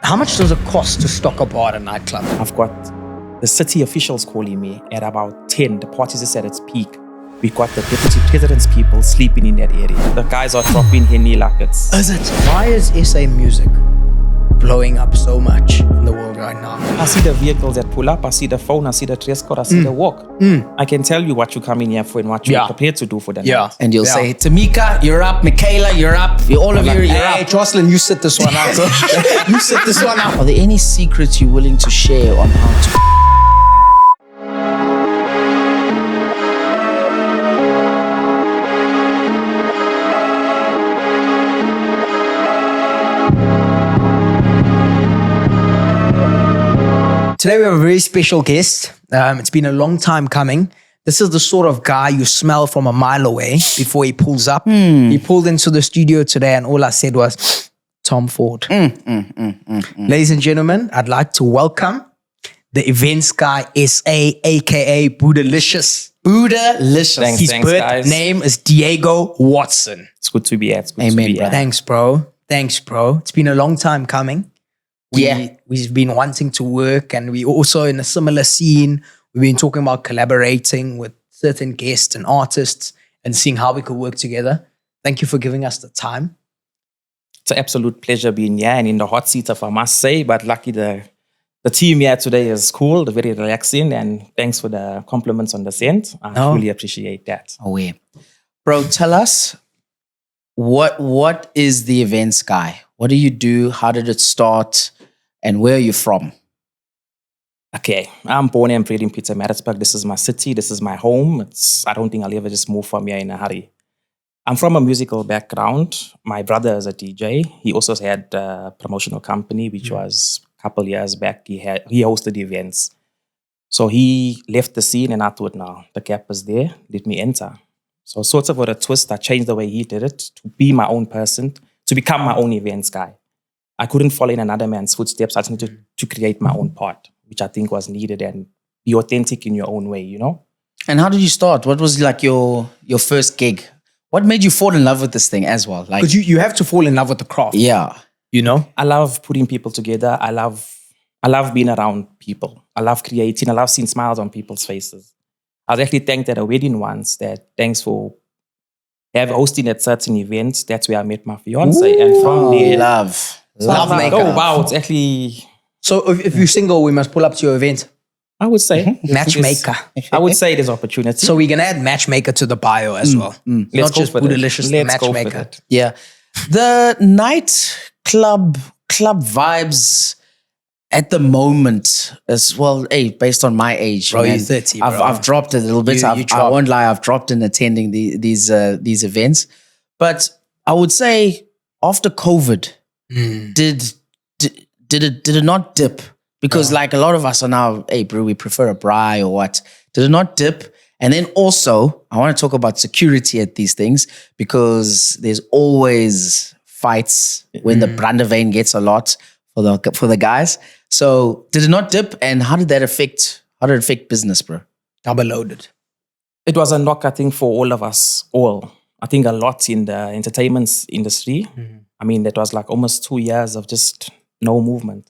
How much does it cost to stock a bar at a nightclub? I've got the city officials calling me at about 10. The party is at its peak. We've got the deputy president's people sleeping in that area. The guys are dropping Henny like it's... Is it? Why is SA music blowing up so much in the world right now? I see the vehicles that pull up, I see the phone, I see the dress code, I see the walk. I can tell you what you come in here for and what you're prepared to do for the night. And you'll say, Tamika, you're up. Michaela, you're up. All of you, you're Hey, up. Jocelyn, you sit this one out. You sit this one out. Are there any secrets you're willing to share on how to... Today we have a very special guest. It's been a long time coming. This is the sort of guy you smell from a mile away before he pulls up. He pulled into the studio today and all I said was, Tom Ford. Ladies and gentlemen, I'd like to welcome the events guy, SA, aka Buddhalicious. Buddhalicious. His Thanks, birth guys. name is Diago Watson. It's good to be here. It's good Amen, to be here. brother. Thanks, bro. Thanks, bro. It's been a long time coming. We've been wanting to work and we also in a similar scene. We've been talking about collaborating with certain guests and artists and seeing how we could work together. Thank you for giving us the time. It's an absolute pleasure being here and in the hot seat, if I must say. But lucky the team here today is cool, they're very relaxing, and thanks for the compliments on the scent. I really appreciate that. Oh, yeah. Bro, tell us, what is the events guy? What do you do? How did it start? And where are you from? Okay, I'm born and bred in Pietermaritzburg. This is my city. This is my home. I don't think I'll ever just move from here in a hurry. I'm from a musical background. My brother is a DJ. He also had a promotional company, which was a couple years back. He hosted events. So he left the scene and I thought, no, the gap is there. Let me enter. So sort of with a twist, I changed the way he did it to be my own person, to become my own events guy. I couldn't follow in another man's footsteps. I just needed to create my own part, which I think was needed, and be authentic in your own way, you know? And how did you start? What was like your first gig? What made you fall in love with this thing as well? Like, Because you have to fall in love with the craft. yeah. You know? I love putting people together. I love being around people. I love creating. I love seeing smiles on people's faces. I was actually thanked at a wedding once that thanks for hosting at certain events. That's where I met my fiance. And from there, Love maker. oh wow, it's actually, So if you're single, we must pull up to your event. I would say, Matchmaker. I would say there's opportunity. So we're going to add matchmaker to the bio as well. Let's Not go just for it. Buddhalicious, the Let's go for matchmaker. it. Yeah. The club vibes at the moment as well, based on my age. Bro, man, you're 30, bro. I've dropped a little bit. You I dropped. won't lie, I've dropped in attending these events. But I would say after COVID, did it not dip? Because like a lot of us are now, hey bro, we prefer a braai or what? Did it not dip? And then also, I want to talk about security at these things because there's always fights when the Brandervein gets a lot for the guys. So did it not dip? And how did it affect business, bro? Double loaded. It was a knock, I think, for all of us, I think a lot in the entertainment industry. I mean, that was like almost 2 years of just no movement.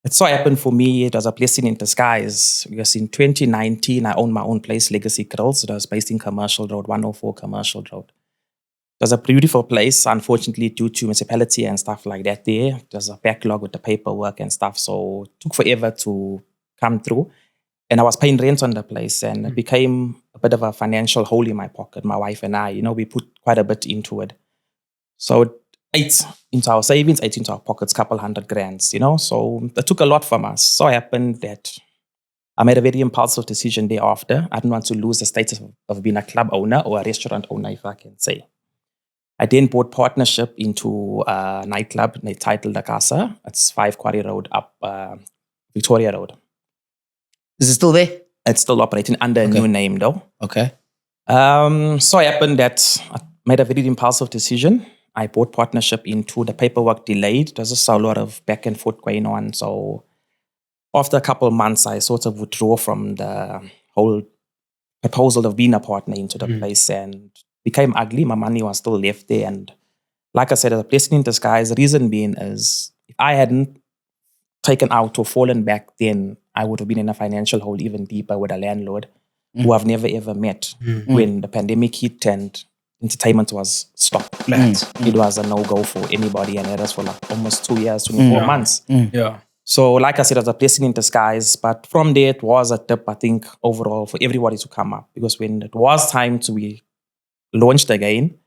It so happened for me, it was a blessing in disguise. Because in 2019, I owned my own place, Legacy Grills. It was based in Commercial Road, 104 Commercial Road. It was a beautiful place, unfortunately, due to municipality and stuff like that there. There's a backlog with the paperwork and stuff, so it took forever to come through. And I was paying rent on the place, and it became a bit of a financial hole in my pocket. My wife and I, we put quite a bit into it. So it ate into our savings, ate into our pockets, couple $100,000, So it took a lot from us. So it happened that I made a very impulsive decision thereafter. I didn't want to lose the status of being a club owner or a restaurant owner, if I can say. I then bought partnership into a nightclub titled The Casa. It's 5 Quarry Road up Victoria Road. Is it still there? It's still operating under a new name though. Okay. So it happened that I made a very impulsive decision. I bought partnership into the paperwork delayed. There's just a lot of back and forth going on. So after a couple of months, I sort of withdrew from the whole proposal of being a partner into the place and became ugly. My money was still left there. And like I said, as a blessing in disguise, the reason being is if I hadn't taken out or fallen back, then I would have been in a financial hole even deeper with a landlord who I've never ever met when the pandemic hit and entertainment was stopped. It was a no-go for anybody, and it was for like almost 2 years, 24 months. Yeah. So like I said, it was a blessing in disguise. But from there, it was a tip, I think, overall for everybody to come up. Because when it was time to be launched again,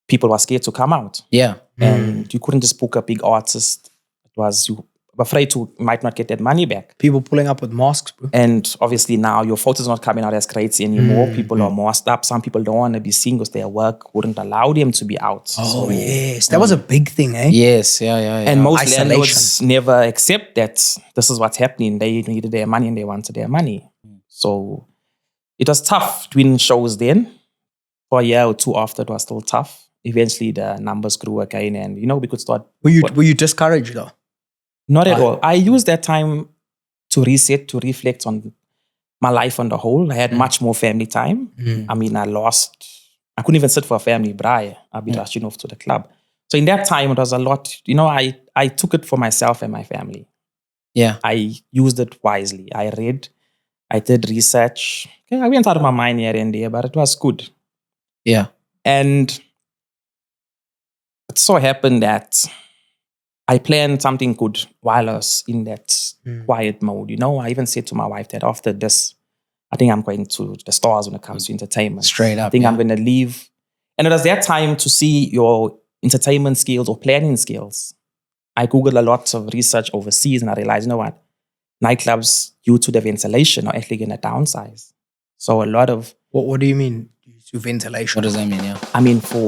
people were scared to come out. Yeah. And you couldn't just book a big artist. It was, you were afraid to might not get that money back. People pulling up with masks, bro. And obviously now your photos not coming out as crazy anymore. People are masked up. Some people don't want to be seen because their work wouldn't allow them to be out. Oh, yes. That was a big thing, eh? Yes. Yeah. And most Isolation. landlords never accept that this is what's happening. They needed their money and they wanted their money. So it was tough doing shows then. For a year or two after, it was still tough. Eventually the numbers grew again and, we could start. Were you discouraged though? Not at all. I used that time to reset, to reflect on my life on the whole. I had much more family time. I mean, I couldn't even sit for a family braai. I'd be rushing off to the club. So in that time, it was a lot, I took it for myself and my family. Yeah. I used it wisely. I read, I did research. Okay, I went out of my mind here and there, but it was good. Yeah. And it so happened that I planned something good while I was in that quiet mode. I even said to my wife that after this, I think I'm going to the stars when it comes to entertainment. Straight up. I think I'm going to leave. And it was that time to see your entertainment skills or planning skills. I Googled a lot of research overseas and I realized, you know what? Nightclubs, due to the ventilation, are actually going to downsize. So a lot of... What do you mean? To ventilation? What does that mean? Yeah. I mean, for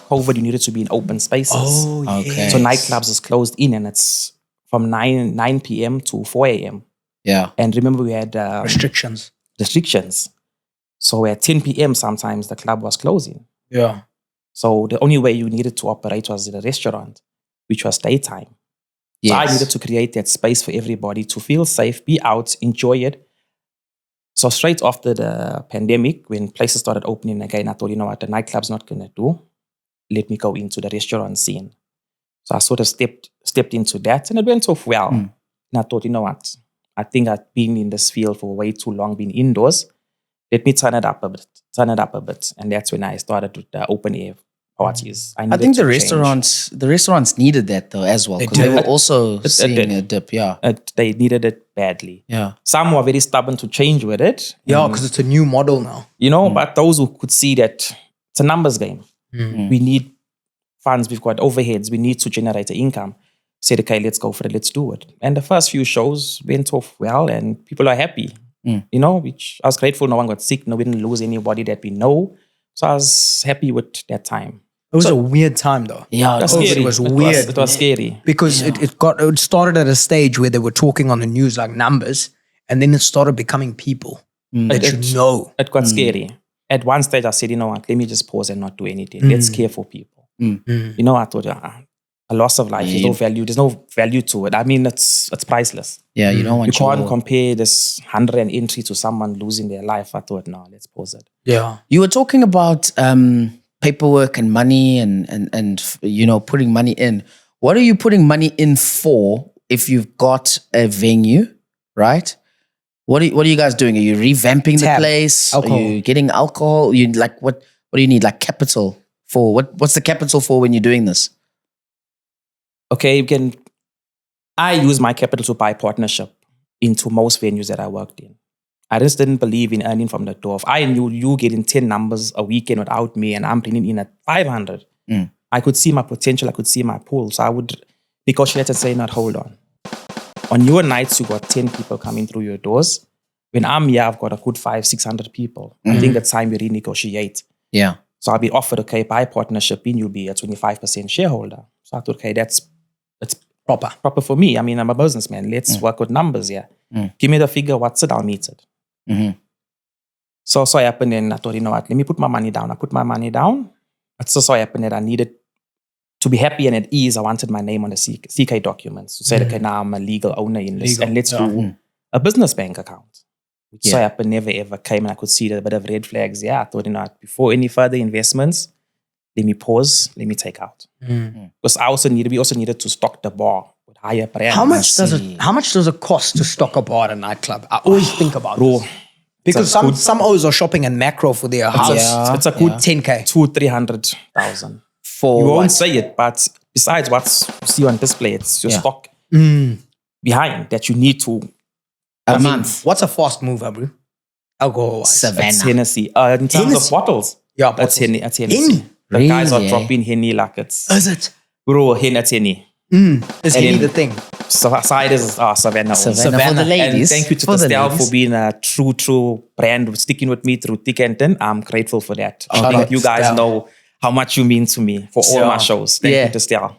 COVID, you needed to be in open spaces. Oh, Okay. So nightclubs is closed in and it's from 9 p.m. to 4 a.m. Yeah. And remember we had restrictions. So at 10 p.m. sometimes the club was closing. Yeah. So the only way you needed to operate was in a restaurant, which was daytime. Yes. So I needed to create that space for everybody to feel safe, be out, enjoy it. So straight after the pandemic, when places started opening again, I thought, you know what, the nightclub's not going to do. Let me go into the restaurant scene. So I sort of stepped into that and it went off well. And I thought, you know what, I think I've been in this field for way too long, been indoors. Let me turn it up a bit. And that's when I started with the open air parties. I think the restaurants needed that though as well. Because they were also seeing a dip. Yeah. They needed it badly. Yeah. Some were very stubborn to change with it. Yeah, because it's a new model now. But those who could see that it's a numbers game. We need funds, we've got overheads, we need to generate an income. Said, okay, let's go for it, let's do it. And the first few shows went off well and people are happy. Which I was grateful. No one got sick, no, we didn't lose anybody that we know. So I was happy with that time. It was a weird time though. Yeah. It was scary. It was weird. It was scary. Because it started at a stage where they were talking on the news like numbers, and then it started becoming people that you know. It got scary. At one stage, I said, you know what, let me just pause and not do anything. Let's care for people. I thought, a loss of life, there's no value. There's no value to it. I mean, it's priceless. Yeah, you don't want You can't compare this 100 entry to someone losing their life. I thought, no, let's pause it. Yeah. You were talking about paperwork and money and putting money in. What are you putting money in for if you've got a venue, right? What are you guys doing? Are you revamping the place? Alcohol. Are you getting alcohol? What do you need? Like capital for what's the capital for when you're doing this? Okay, I use my capital to buy partnership into most venues that I worked in. I just didn't believe in earning from the door. If I knew you getting 10 numbers a weekend without me and I'm bringing in at 500, I could see my potential, I could see my pool. So I would negotiate and say, not hold on. On your nights, you got 10 people coming through your doors. When I'm here, I've got a good 500-600 people. I think it's time we renegotiate. Yeah. So I'll be offered, okay, buy partnership in, you'll be a 25% shareholder. So I thought, okay, that's proper for me. I mean, I'm a businessman. Let's work with numbers here. Give me the figure, what's it, I'll meet it. So it happened and I thought, you know what, let me put my money down. I put my money down. It so happened that I needed to be happy and at ease. I wanted my name on the CK documents to say, okay, now I'm a legal owner in this and let's do a business bank account. Which so happened never ever came and I could see a bit of red flags. Yeah, I thought, you know what, before any further investments, let me pause, let me take out. Because we also needed to stock the bar with higher brand. How much does it cost to stock a bar at a nightclub? I always think about Bro, this. Because some O's are shopping in macro for their house. it's a good 10K. 200,000-300,000. For You what? won't say it, but besides what's you see on display, it's your stock behind that you need to. A month. What's a fast mover, bro? Alcohol-wise. Savannah. It's Hennessy. In terms Hennessy? of bottles, Yeah, that's bottles. Hennessy. Henny? The guys are Really? dropping Henny like it's Is it? bro, Henny. Is Henny then- the thing? Side is Savannah. Savannah for the And ladies. thank you to For the Castel ladies. for being a true brand, sticking with me through thick and thin. I'm grateful for that. I Shout think out you guys Castel. know how much you mean to me for all my shows. Thank Yeah. you, Castel.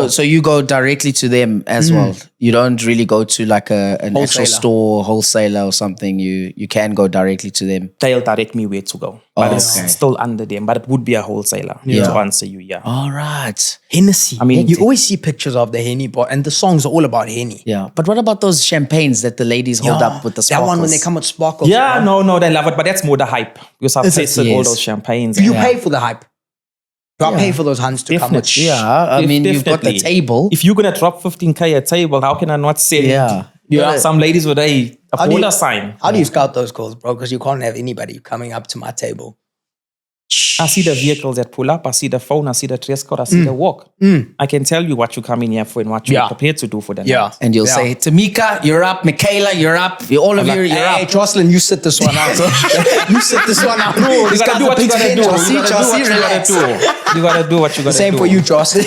So you go directly to them as well. You don't really go to like an actual Wholesaler. store, wholesaler or something. You can go directly to them. They'll direct me where to go. But it's okay. still under them. But it would be a wholesaler to answer you, yeah. All right. Hennessy. I mean- you always see pictures of the Henny bar, and the songs are all about Henny. Yeah. But what about those champagnes that the ladies hold up with the that sparkles? one when they come with sparkles. Yeah, bro. no, they love it. But that's more the hype. Because I've Is it? tasted all Yes. those champagnes. Do you and- pay for the hype? Do I pay for those hunts to come with? Definitely. Yeah. I mean, you've got the Definitely. table. If you're gonna drop 15K a table, how can I not say Yeah. Yeah. Some ladies with a How do you- polar sign. How do you scout those calls, bro? Because you can't have anybody coming up to my table. I see the vehicles that pull up, I see the phone, I see the dress code, I see the walk. I can tell you what you're coming here for and what you're Yeah. prepared to do for the Yeah. night. And you'll Yeah. say, Tamika, you're up. Michaela, you're up. All of you, you're Hey, up. Jocelyn, you sit this one out. You sit this one out. Bro, You this gotta guy's do a what you big gotta fan. do. Chelsea, You gotta do Chelsea, what you gotta relax. do. You gotta do what you gotta do. Same for you, Jocelyn.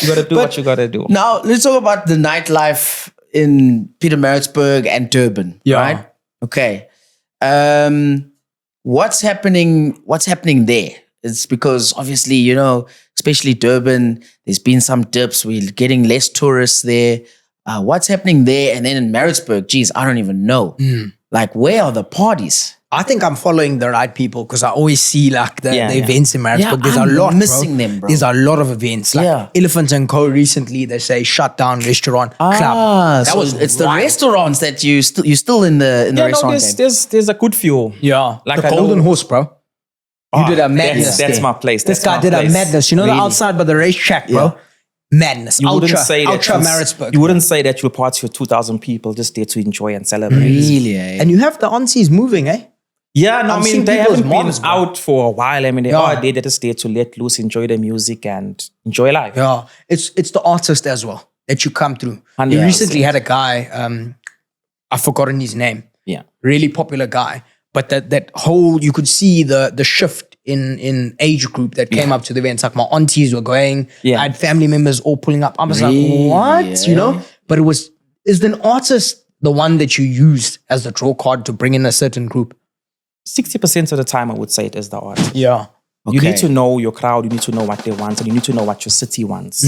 You gotta do what you gotta do. Now, let's talk about the nightlife in Pietermaritzburg and Durban, Yeah. right? Okay. What's happening there? It's because obviously, you know, especially Durban, there's been some dips. We're getting less tourists there. What's happening there? And then in Maritzburg, geez, I don't even know. Like, where are the parties? I think I'm following the right people because I always see like the Yeah, events in Maritzburg. Yeah, There's I'm a lot, missing them, bro. There's a lot of events. Like Yeah. Elephant and Co. recently, they say shut down restaurant club. That so was it's the wild. restaurants that you're still in the Yeah, no, restaurant game. there's a good few. Yeah, Like the I Golden know- Horse, bro. You did a madness. That's there. my place. This That's guy my did a place. madness. You know the Really. outside by the racetrack, bro. Madness. You wouldn't say that ultra you- Maritzburg. You wouldn't say that you're part of 2,000 people just there to enjoy and celebrate. Really, eh? And you have the aunties moving, eh? Yeah, no, I'm I mean, seeing they people's haven't been moms, bro. out for a while. I mean, they Yeah. are there. They're just there to let loose, enjoy the music and enjoy life. Yeah, it's the artist as well that you come through. You 100%. recently had a guy, I've forgotten his name. Yeah. Really popular guy, but that whole you could see the shift in age group that came up to the events. Like my aunties were going, Yeah. I had family members all pulling up. I was Really? like, what? You know? But is an artist the one that you used as the draw card to bring in a certain group? 60% of the time, I would say it is the art. Yeah. You Okay. need to know your crowd. You need to know what they want, and you need to know what your city wants.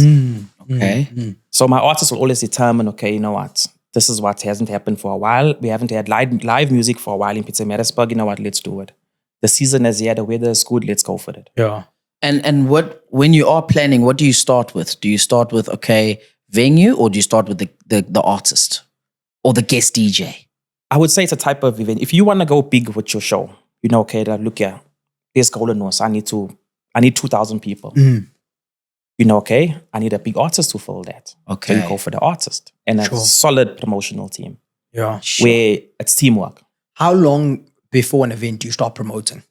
Okay. So my artists will always determine, okay, you know what? This is what hasn't happened for a while. We haven't had live music for a while in Pietermaritzburg. You know what? Let's do it. The season is here. The weather is good. Let's go for it. Yeah. And when you are planning, what do you start with? Do you start with, okay, venue, or do you start with the artist or the guest DJ? I would say it's a type of event. If you want to go big with your show, you know, okay, like, look here, there's Golden Nose. I need 2,000 people. You know, okay, I need a big artist to fill that. Okay. So you go for the artist and a solid promotional team Yeah. where it's teamwork. How long before an event do you start promoting?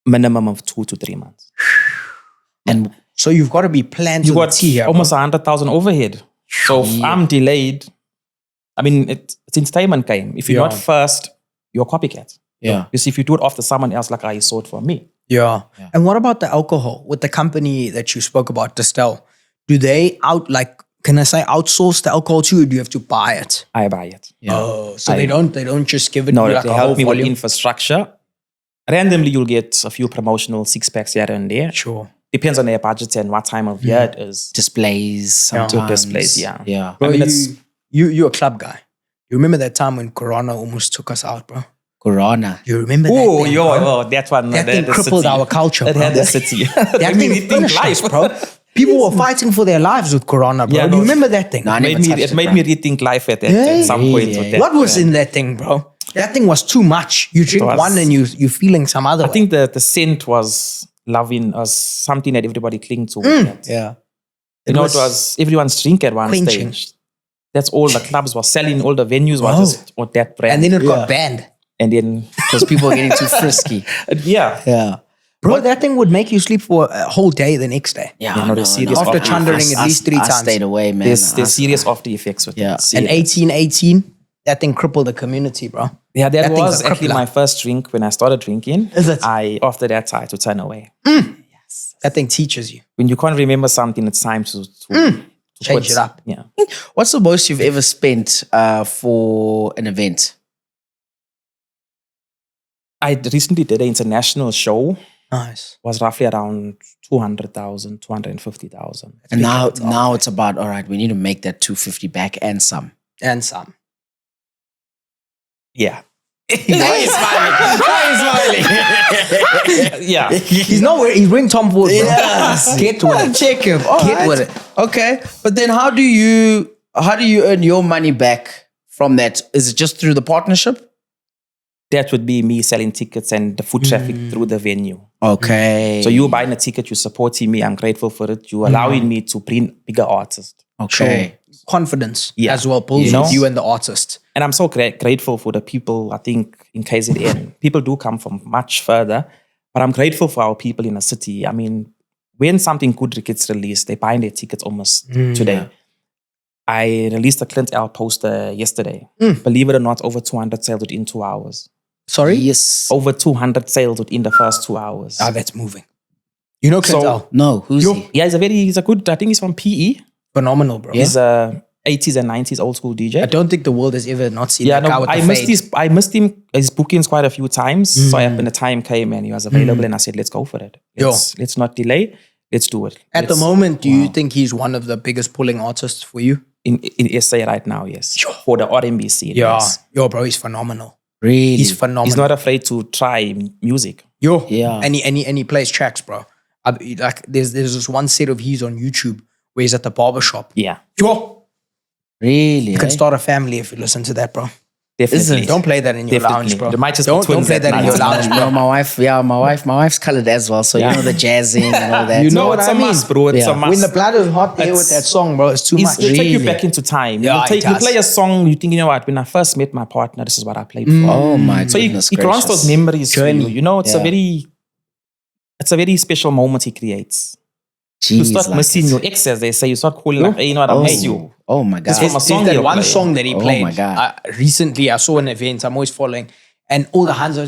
Minimum of 2 to 3 months. And So you've got to be planned You to the got T here. almost 100,000 overhead. So if I'm delayed, I mean, it's entertainment game. If you're not first, you're a copycat. yeah. Because if you do it after someone else, like I saw it for me. Yeah. And what about the alcohol with the company that you spoke about, Distel? Do they can I say outsource the alcohol to you, or do you have to buy it? I buy it. Oh, so they don't just give it No, like they a whole help me with volume? infrastructure. Randomly, you'll get a few promotional 6-packs here and there. Sure. Depends on their budget and what time of year it is. Displays sometimes. To displays, yeah. Yeah. Bro, I mean, it's- you're a club guy. You remember that time when Corona almost took us out, bro? Corona. You remember that Oh, thing, yo, bro? that one. That thing the crippled city. our culture, It bro. had the city. That thing finished us, bro. People were fighting for their lives with Corona, bro. Yeah, Do no, you remember that thing? No, I never touched It made me rethink life at some point. With that. What was in that thing, bro? That thing was too much. You drink was- one and you're feeling some other I way. think the scent was loving us, something that everybody cling to. with that. Yeah. It was everyone's drink at one quenching. stage. That's all the clubs were selling, all the venues were just on that brand. And then it got banned. And then, Because people are getting too frisky. yeah. Yeah. Bro, that thing would make you sleep for a whole day the next day. Yeah, no, they're serious. After After chundering at least 3 I times. stayed away, man. There's serious after effects with Yeah. it. And Serious. 18, that thing crippled the community, bro. Yeah, that thing's was a actually crippler. my first drink when I started drinking. Is it? After that, I had to turn away. That thing teaches you. When you can't remember something, it's time to Change quit. it up. Yeah. What's the most you've ever spent for an event? I recently did an international show. Nice. Was roughly around 200,000, 250,000. And now it's about, all right, we need to make that 250 back and some. And some. Yeah. Why is smiling? Yeah. He's not wearing, he's wearing Tom Ford, bro. Yes. Get with it. Check him. Get with it. Okay. But then how do you earn your money back from that? Is it just through the partnership? That would be me selling tickets and the foot traffic through the venue. Okay. So you buying a ticket, you supporting me. I'm grateful for it. You allowing me to bring bigger artists. Okay. Confidence Yeah. as well pulls You know? with you and the artist. And I'm so grateful for the people, I think, in KZN. People do come from much further, but I'm grateful for our people in the city. I mean, when something good gets released, they buy their tickets almost today. I released a Clint L poster yesterday. Believe it or not, over 200 sales within 2 hours. Sorry? Yes. Over 200 sales within the first 2 hours. Ah, that's moving. You know Quintel? No, who's he? Yeah, he's a good, I think he's from PE. Phenomenal, bro. He's a 80s and 90s old school DJ. I don't think the world has ever not seen Yeah, that guy no, with the I missed his bookings quite a few times. So when the time came and he was available, and I said, let's go for it. Let's not delay. Let's do it. At the moment, do you think he's one of the biggest pulling artists for you? In SA right now, yes. For the R&B scene, yes. Yo, bro, he's phenomenal. Really? He's phenomenal. He's not afraid to try music. Yo, Yeah. And he plays tracks, bro. Like there's this one set of his on YouTube where he's at the barbershop. Yeah, Yo, Really? you can start a family if you listen to that, bro. definitely. Don't play that in your lounge, bro. There might just be Don't twins play that in your night. lounge, bro. No, my wife's colored as well. So you know the jazzing and all that. You know No, what it's I a mean? must, bro. It's Yeah. a must. When the blood is hot there with that song, bro, it's too much. It'll take you Really? back into time. Yeah, you it does. play a song, you think, you know what, when I first met my partner, this is what I played for. Oh my So goodness he grants those gracious. memories for you. You know, it's Yeah. a very special moment he creates. You Jeez, start like missing it's- your ex, as they say. You start calling like, hey, you know what, I miss you. Oh my God. from a There's song that he'll one play. song that he Oh played. my God. Recently, I saw an event. I'm always following, and all the hands are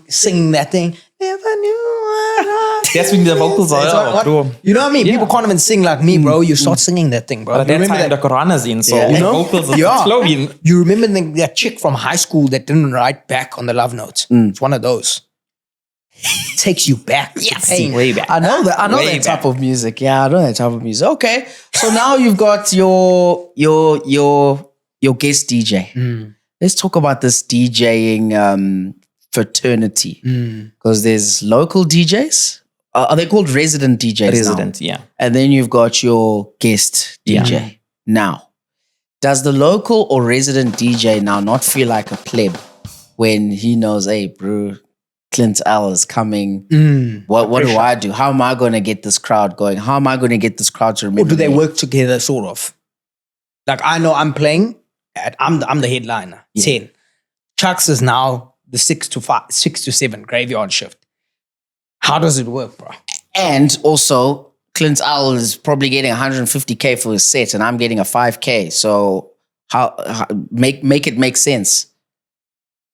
singing that thing. Never knew what I That's when the vocals are It's out, what- bro. You know what I mean? People can't even sing like me, bro. You start singing that thing, bro. But You at that remember time, the Qur'an in, so Yeah. the You know? vocals are Yeah. flowing. You remember that chick from high school that didn't write back on the love notes? It's one of those. Takes you back to pain. Way back. I know that. I know Way that type of music. Yeah, I know that type of music. Okay, so now you've got your guest DJ. Let's talk about this DJing fraternity because there's local DJs. Are they called resident DJs? Resident, now? yeah. And then you've got your guest DJ. Now, does the local or resident DJ now not feel like a pleb when he knows, hey, bro, Clint L is coming. What do I do? How am I going to get this crowd going? How am I going to get this crowd to remember Or do they me? work together, sort of? Like I know I'm playing. I'm the headliner. 10. Chucks is now the 6 to 7 graveyard shift. How does it work, bro? And also, Clint L is probably getting 150K for his set, and I'm getting a 5K. So how make it make sense?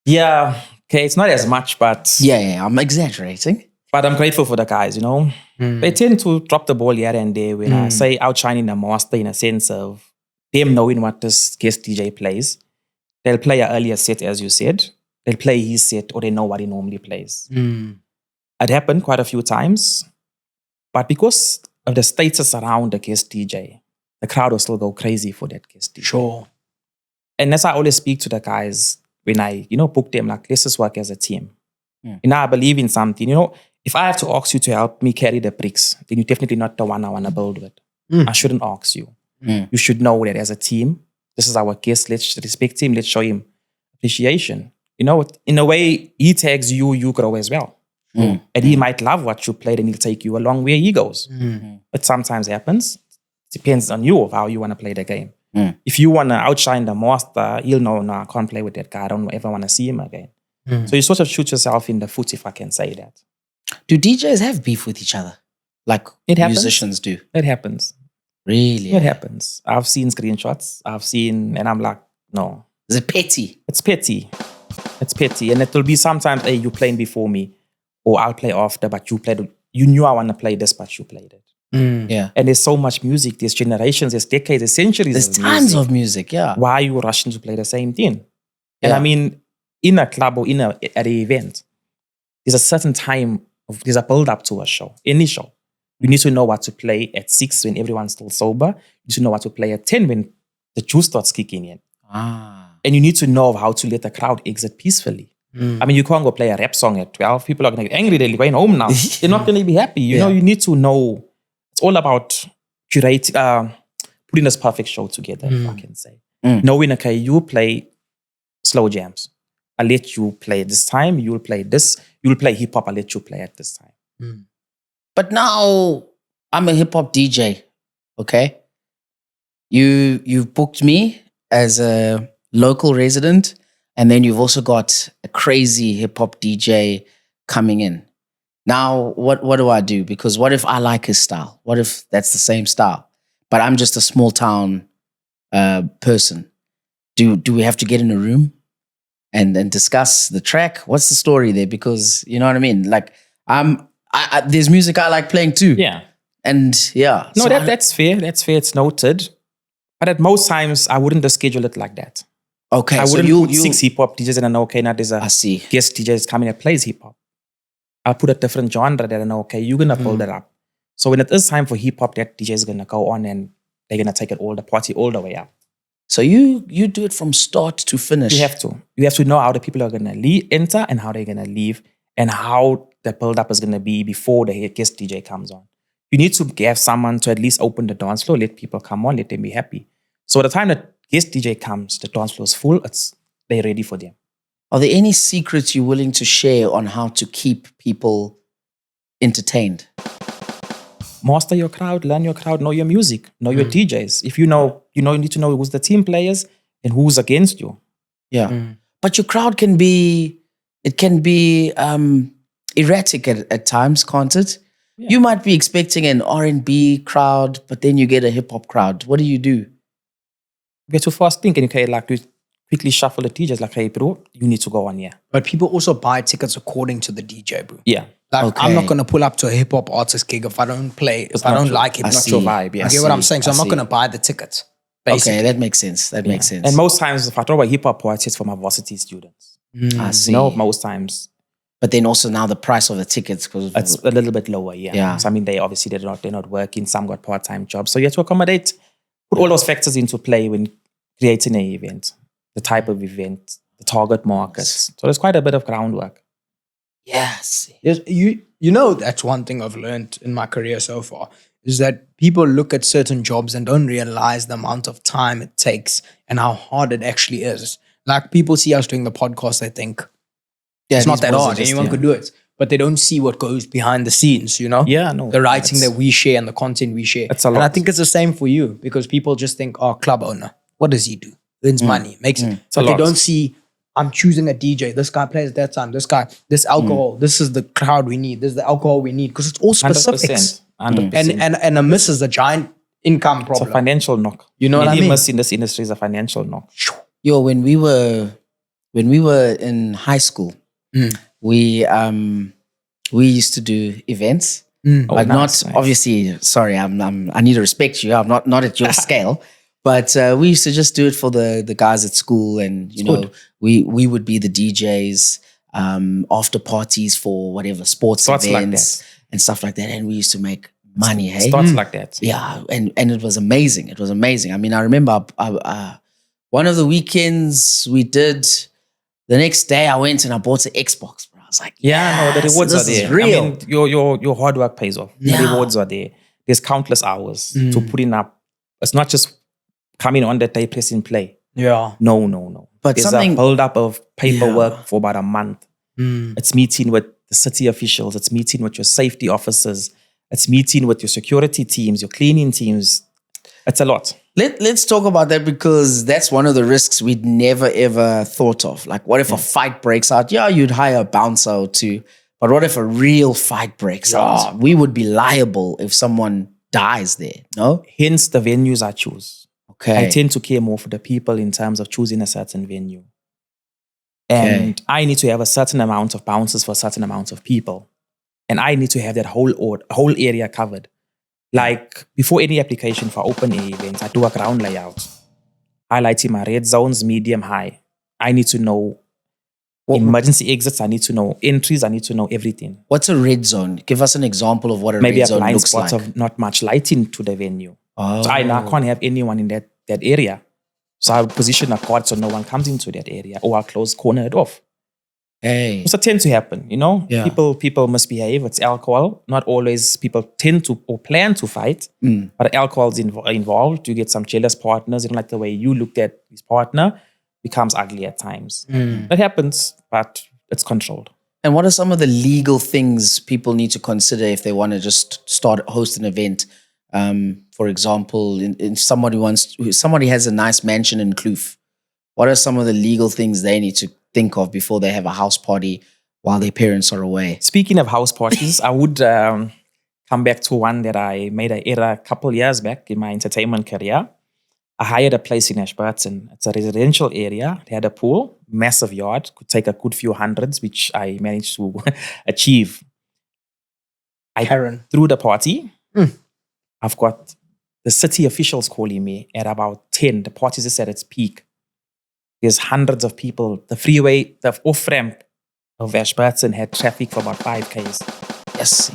Yeah, okay, it's not as much, but Yeah, I'm exaggerating. but I'm grateful for the guys, you know. They tend to drop the ball here and there when I say outshining the master in a sense of them knowing what this guest DJ plays. They'll play an earlier set, as you said. They'll play his set or they know what he normally plays. It happened quite a few times. But because of the status around the guest DJ, the crowd will still go crazy for that guest DJ. Sure. And that's why I always speak to the guys when I, book them, like, let's just work as a team. I believe in something. If I have to ask you to help me carry the bricks, then you're definitely not the one I want to build with. I shouldn't ask you. You should know that as a team, this is our guest. Let's respect him. Let's show him appreciation. In a way, he tags you, you grow as well. And he might love what you played and he'll take you along where he goes. It sometimes happens. Depends on you of how you want to play the game. If you want to outshine the master, he'll know, no, I can't play with that guy. I don't ever want to see him again. So you sort of shoot yourself in the foot, if I can say that. Do DJs have beef with each other? Like It happens. musicians do? It happens. Really? It happens. I've seen screenshots. And I'm like, no. Is it petty? It's petty. It's petty. And it will be sometimes, hey, you're playing before me, or I'll play after, but you knew I want to play this, but you played it. Yeah. And there's so much music. There's generations, there's decades, there's centuries There's of tons music. of music, yeah. Why are you rushing to play the same thing? And Yeah. I mean, in a club or at an event, there's a certain time, there's a build up to a show, any show. You need to know what to play at 6 when everyone's still sober. You need to know what to play at 10 when the juice starts kicking in. And you need to know how to let the crowd exit peacefully. I mean, you can't go play a rap song at 12. People are going to get angry. They're going home now. They're not going to be happy. You know, you need to know. It's all about curating, putting this perfect show together, if I can say. Knowing, okay, you play slow jams. I'll let you play this time. You'll play this. You'll play hip hop. I'll let you play at this time. But now I'm a hip hop DJ, okay? You've booked me as a local resident, and then you've also got a crazy hip hop DJ coming in. Now, what do I do? Because what if I like his style? What if that's the same style, but I'm just a small town person? Do we have to get in a room and discuss the track? What's the story there? Because you know what I mean. Like there's music I like playing too. Yeah. And yeah. No, so that's fair. That's fair. It's noted. But at most times, I wouldn't schedule it like that. okay. I So wouldn't you put 6 hip hop DJs and I know, okay, now there's I a see. guest DJ is coming that plays hip hop. I'll put a different genre that I know, okay, you're going to build it up. So when it is time for hip hop, that DJ is going to go on and they're going to take it the party all the way up. So you do it from start to finish. You have to. You have to know how the people are going to enter and how they're going to leave and how the build-up is going to be before the guest DJ comes on. You need to have someone to at least open the dance floor, let people come on, let them be happy. So by the time the guest DJ comes, the dance floor is full, they're ready for them. Are there any secrets you're willing to share on how to keep people entertained? Master your crowd, learn your crowd, know your music, know your DJs. If you need to know who's the team players and who's against you. Yeah. But your crowd can be erratic at times, can't it? Yeah. You might be expecting an R&B crowd, but then you get a hip hop crowd. What do? You get to fast think and you can like quickly shuffle the DJs like, hey bro, you need to go on here. But people also buy tickets according to the DJ, bro. Yeah. Like, Okay. I'm not going to pull up to a hip hop artist gig if I don't play, if I don't like it. It's not see. your vibe, yeah. You get what I'm saying? So I I'm not see. going to buy the tickets, basically. Okay, that makes sense. That makes sense. And most times, if I talk about hip hop artists, it's for my varsity students. I see. You know, most times But then also now the price of the tickets, because it's a little bit lower, yeah. Yeah. So I mean, they're not working. Some got part-time jobs, so you have to accommodate, put all those factors into play when creating an event, the type of event, the target markets. So there's quite a bit of groundwork. yes. Yes, you know, that's one thing I've learned in my career so far is that people look at certain jobs and don't realize the amount of time it takes and how hard it actually is. Like people see us doing the podcast, they think it's not that hard. Anyone could do it. But they don't see what goes behind the scenes, you know? Yeah, no. The writing that we share and the content we share. It's a And I lot. think it's the same for you because people just think, oh, club owner, what does he do? Earns money, makes it. a But they lot. don't see, I'm choosing a DJ. This guy plays at that time. This guy, this alcohol. This is the crowd we need. This is the alcohol we need. Because it's all 100%. specifics. 100%. And a miss is a giant income It's a problem. financial knock. You know what I Any mean? miss in this industry is a financial knock. Yo, when we were in high school, we used to do events. Like nice, not nice. obviously. Sorry, I need to respect you. I'm not at your scale, but we used to just do it for the guys at school, and you know, we would be the DJs after parties for whatever sports Starts like events and stuff like that, and we used to make money. Hey, Starts like that. yeah, and it was amazing. It was amazing. I mean, I remember one of the weekends we did. The next day, I went and I bought an Xbox. Bro, I was like, Yeah, no, the "Yes, rewards this are there. is real." I mean, your hard work pays off. Yeah. The rewards are there. There's countless hours to putting up. It's not just coming on that day, pressing play. Yeah. No. But There's something- a build up of paperwork Yeah. for about a month. It's meeting with the city officials. It's meeting with your safety officers. It's meeting with your security teams, your cleaning teams. It's a lot. Let's talk about that, because that's one of the risks we'd never ever thought of. Like, what if a fight breaks out? Yeah, you'd hire a bouncer or two. But what if a real fight breaks out? We would be liable if someone dies there, no? Hence the venues I choose. Okay. I tend to care more for the people in terms of choosing a certain venue. And I need to have a certain amount of bouncers for a certain amount of people. And I need to have that whole area covered. Like, before any application for open air events, I do a ground layout. Highlighting my red zones, medium, high. I need to know emergency exits. I need to know entries. I need to know everything. What's a red zone? Give us an example of what a Maybe red a zone blind looks spot like. of not much lighting to the venue. Oh. So I can't have anyone in that area. So I'll position a cord so no one comes into that area, or I'll corner it off. Hey. So it tends to happen, you know? Yeah. People misbehave. It's alcohol. Not always people tend to or plan to fight, but alcohol's involved. You get some jealous partners. You don't like the way you looked at his partner. Becomes ugly at times. That happens, but it's controlled. And what are some of the legal things people need to consider if they want to just host an event? For example, in somebody has a nice mansion in Kloof. What are some of the legal things they need to think of before they have a house party while their parents are away? Speaking of house parties, I would come back to one that I made an error a couple years back in my entertainment career. I hired a place in Ashburton. It's a residential area. They had a pool, massive yard, could take a good few hundreds, which I managed to achieve. I threw the party. I've got the city officials calling me at about 10. The party's just at its peak. There's hundreds of people. The freeway, the off-ramp of Ashburton had traffic for about 5 Ks. Yes.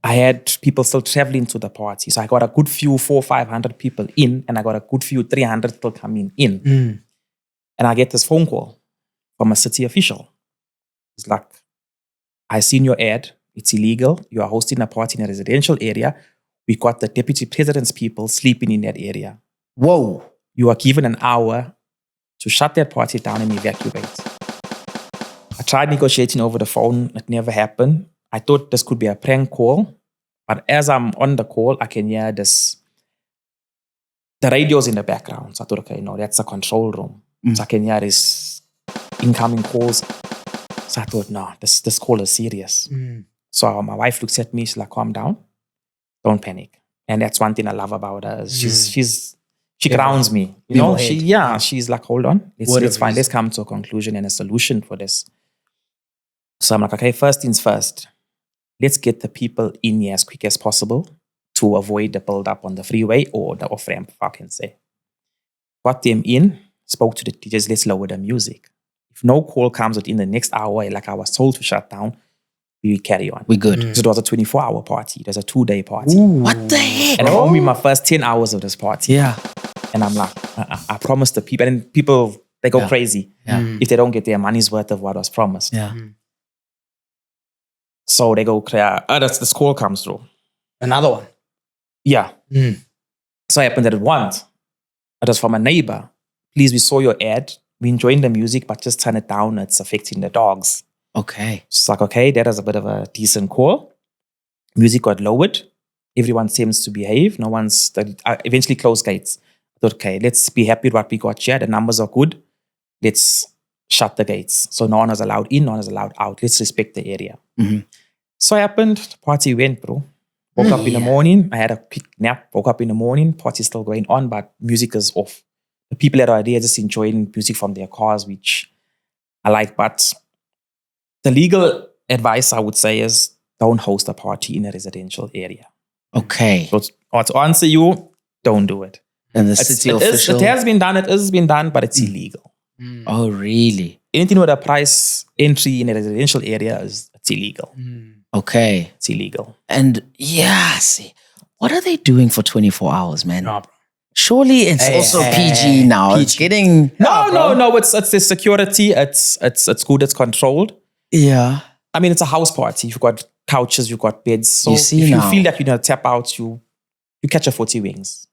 I had people still traveling to the party. So I got a good few 400-500 people in, and I got a good few 300 people coming in. And I get this phone call from a city official. It's like, I seen your ad. It's illegal. You are hosting a party in a residential area. We got the deputy president's people sleeping in that area. Whoa. You are given an hour to shut that party down and evacuate. I tried negotiating over the phone. It never happened. I thought this could be a prank call. But as I'm on the call, I can hear this. The radio's in the background. So I thought, okay, no, that's a control room. So I can hear this incoming calls. So I thought, no, this call is serious. So my wife looks at me. She's like, calm down. Don't panic. And that's one thing I love about her. She grounds me. You know, she's like, hold on. Let's find, let's come to a conclusion and a solution for this. So I'm like, okay, first things first. Let's get the people in here as quick as possible to avoid the build-up on the freeway or the off-ramp, if I can say. Got them in, spoke to the DJs, let's lower the music. If no call comes within the next hour, like I was told to shut down, we carry on. We good. So it was a 24-hour party. It was a 2-day party. Ooh. What the heck? And it only my first 10 hours of this party. Yeah. And I'm like, I promised the people. And people, they go crazy if they don't get their money's worth of what was promised. Yeah. So they go, this call comes through. Another one. Yeah. So it happened that it once. It was from a neighbor. Please, we saw your ad. We're enjoying the music, but just turn it down. It's affecting the dogs. Okay. It's like, okay, that is a bit of a decent call. Music got lowered. Everyone seems to behave. No one's, eventually closed gates. I thought, okay, let's be happy with what we got here. The numbers are good. Let's shut the gates. So no one is allowed in, no one is allowed out. Let's respect the area. So it happened. The party went, bro. Woke up in the morning. I had a quick nap. Woke up in the morning. Party's still going on, but music is off. The people that are there just enjoying music from their cars, which I like. But the legal advice I would say is don't host a party in a residential area. Okay. So to answer you, don't do it. And the city official? It has been done, it is been done, but it's illegal. Oh, really? Anything with a price entry in a residential area it's illegal. Okay. It's illegal. And see, what are they doing for 24 hours, man? No, bro. Surely it's also PG now. PG. It's getting... No. It's the security. It's good. It's controlled. Yeah. I mean, it's a house party. You've got couches. You've got beds. So You see if now. you feel like you're going to tap out, you catch a 40 wings.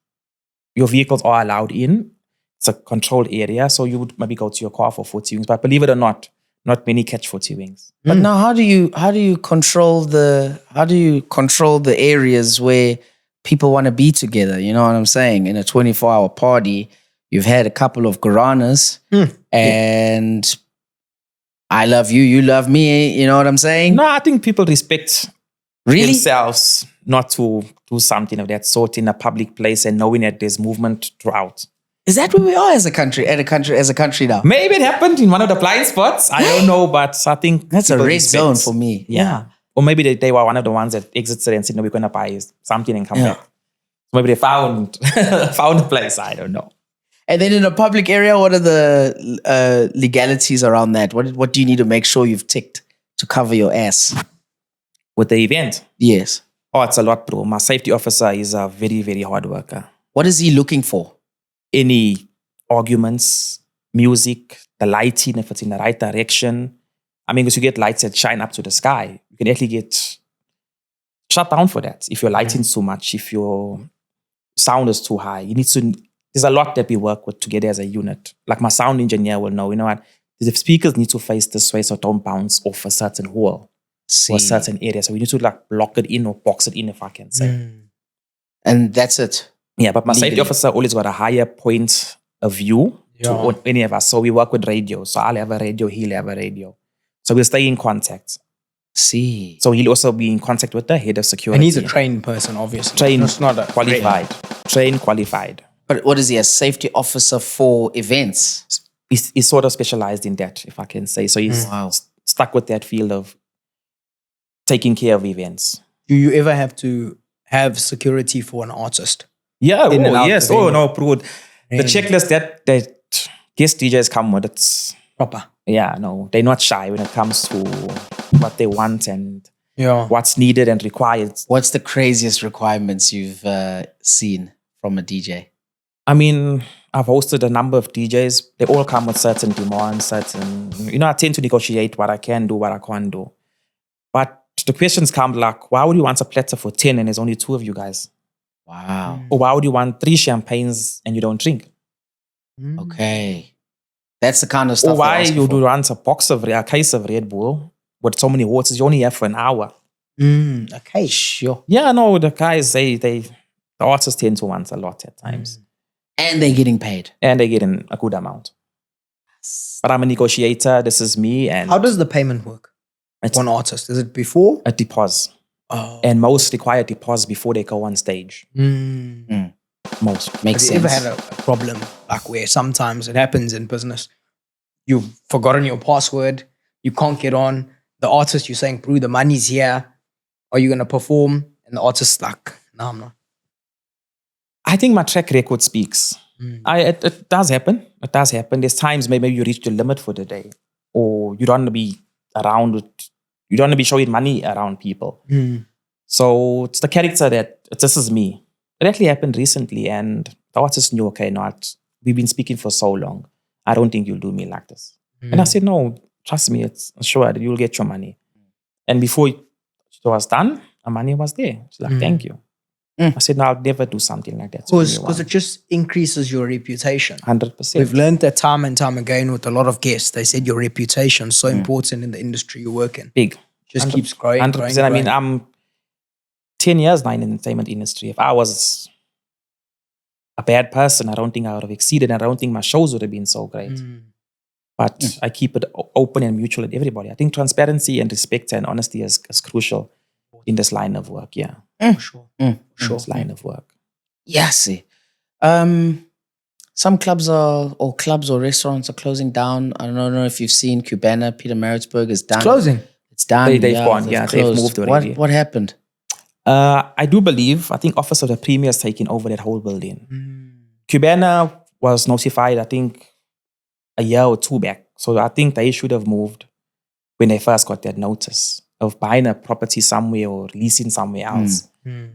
Your vehicles are allowed in. It's a controlled area. So you would maybe go to your car for 40 wings. But believe it or not many catch 40 wings. But now how do you control the areas where people want to be together. You know what I'm saying? In a 24-hour party, you've had a couple of guaranas and I love you, you love me. You know what I'm saying? No, I think people respect Really? themselves not to do something of that sort in a public place and knowing that there's movement throughout. Is that where we are as a country now? Maybe it happened in one of the blind spots. I don't know, but I think That's a people red respect. zone for me. Yeah. Or maybe they were one of the ones that exited and said, no, we're going to buy something and come Yeah. back. So maybe they found a place. I don't know. And then in a public area, what are the legalities around that? What do you need to make sure you've ticked to cover your ass? With the event, Yes. oh, it's a lot, bro. My safety officer is a very, very hard worker. What is he looking for? Any arguments, music, the lighting, if it's in the right direction. I mean, because you get lights that shine up to the sky, you can actually get shut down for that. If your lighting's too much, if your sound is too high, there's a lot that we work with together as a unit. Like my sound engineer will know, you know what, the speakers need to face this way so don't bounce off a certain wall or a certain area. So we need to like block it in or box it in, if I can say. And that's it. Yeah, but my safety Legally. officer always got a higher point of view to any of us. So we work with radio. So I'll have a radio, he'll have a radio. So we'll stay in contact. See. So he'll also be in contact with the head of security. And he's a trained person, obviously. Trained, It's not a qualified. Trained, qualified. But what is he, a safety officer for events? He's sort of specialized in that, if I can say. So he's stuck with that field of taking care of events. Do you ever have to have security for an artist? Yeah, In and out yes. the Oh, venue. no, bro. The checklist that guest DJs come with, it's, Proper. yeah, no, they're not shy when it comes to what they want and Yeah. what's needed and required. What's the craziest requirements you've seen from a DJ? I mean, I've hosted a number of DJs. They all come with certain demands, I tend to negotiate what I can do, what I can't do. But the questions come like, why would you want a platter for 10 and there's only 2 of you guys? Wow. Or why would you want 3 champagnes and you don't drink? Okay. That's the kind of stuff. Or why they're asking you for. do want a case of Red Bull with so many waters, you only have for an hour. Okay, sure. Yeah, no, the guys, the artists tend to want a lot at times. And they're getting paid. And they get in a good amount. But I'm a negotiator, this is me. And How does the payment work? It's- One artist. Is it before? a deposit. Oh. And most require deposits before they go on stage. Most. Makes Have you sense. ever had a problem like where sometimes it happens in business? You've forgotten your password. You can't get on. The artist, you're saying, bro, the money's here. Are you going to perform? And the artist's like, no, I'm not. I think my track record speaks. It does happen. It does happen. There's times maybe you reach your limit for the day, or you don't want to be around. You don't want to be showing money around people. So it's the character that this is me. It actually happened recently, and the artist knew, okay, we've been speaking for so long. I don't think you'll do me like this. And I said, no, trust me, it's sure that you'll get your money. And before it was done, the money was there. She's like, thank you. I said, no, I'll never do something like that. Because it just increases your reputation. 100%. We've learned that time and time again with a lot of guests. They said your reputation is so important in the industry you work in. Big. Just keeps growing. 100%. growing, I mean, growing. I'm 10 years now in the entertainment industry. If I was a bad person, I don't think I would have exceeded. And I don't think my shows would have been so great. But I keep it open and mutual with everybody. I think transparency and respect and honesty is crucial in this line of work. Yeah. Sure. In this line of work. Yeah, see. Some clubs or restaurants are closing down. I don't know if you've seen Cubana, Peter Maritzburg is done. Closing. It's done. They've gone. Yeah, they've closed. moved already. What happened? I do believe, I think Office of the Premier has taken over that whole building. Cubana was notified, I think, a year or 2 back. So I think they should have moved when they first got that notice of buying a property somewhere or leasing somewhere else.